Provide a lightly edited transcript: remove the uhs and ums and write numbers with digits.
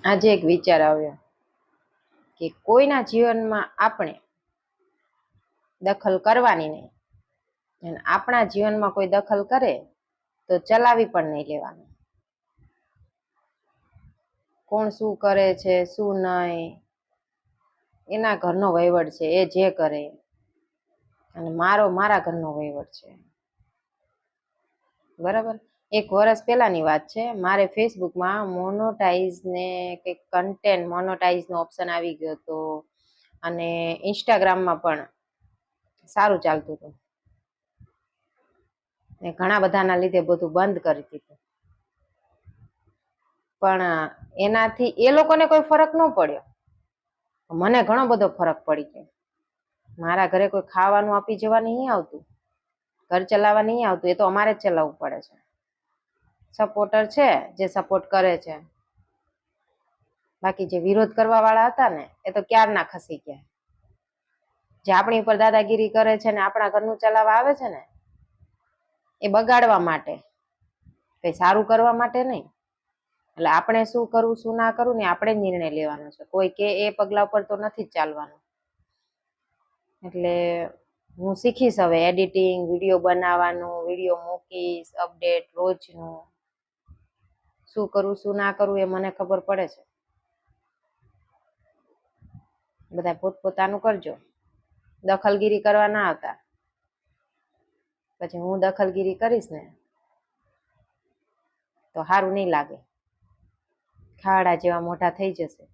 આજે એક વિચાર આવ્યો કે કોઈના જીવનમાં આપણે દખલ કરવાની નહીં, અને આપણા જીવનમાં કોઈ દખલ કરે તો ચલાવી પણ નહીં લેવાનું. કોણ શું કરે છે શું નહીં એના ઘરનો વહીવટ છે, એ જે કરે, અને મારો મારા ઘરનો વહીવટ છે. બરાબર. 1 વર્ષ પહેલાની વાત છે. મારે ફેસબુકમાં મોનોટાઈઝ ને કંઈક કન્ટેન્ટ મોનોટાઈઝનો ઓપ્શન આવી ગયો હતો, અને ઇન્સ્ટાગ્રામમાં પણ સારું ચાલતું હતું. ને ઘણા બધાના લીધે બધું બંધ કરી દીધું. પણ એનાથી એ લોકોને કોઈ ફરક ન પડ્યો, મને ઘણો બધો ફરક પડી ગયો. મારા ઘરે કોઈ ખાવાનું આપી જવા નહીં આવતું, ઘર ચલાવવા નહીં આવતું, એ તો અમારે જ ચલાવવું પડે છે. સપોર્ટર છે જે સપોર્ટ કરે છે, બાકી જે વિરોધ કરવા વાળા હતા ને એ તો ક્યારના ખસી ગયા. જે આપણી ઉપર દાદાગીરી કરે છે ને આપણા ઘરનું ચલાવવા આવે છે ને, એ બગાડવા માટે, કઈ સારું કરવા માટે નહીં. એટલે આપણે શું કરવું શું ના કરવું ને આપણે જ નિર્ણય લેવાનો છે. કોઈ કે એ પગલા ઉપર તો નથી જ ચાલવાનું. એટલે હું શીખીશ હવે એડિટિંગ, વિડીયો બનાવવાનું, વિડીયો મૂકીશ, અપડેટ રોજનું. શું કરવું શું ના કરવું એ મને ખબર પડે છે. બધા પોતપોતાનું કરજો, દખલગીરી કરવા ના આવતા. પછી હું દખલગીરી કરીશ ને તો સારું નહીં લાગે, ખાડા જેવા મોઢા થઈ જશે.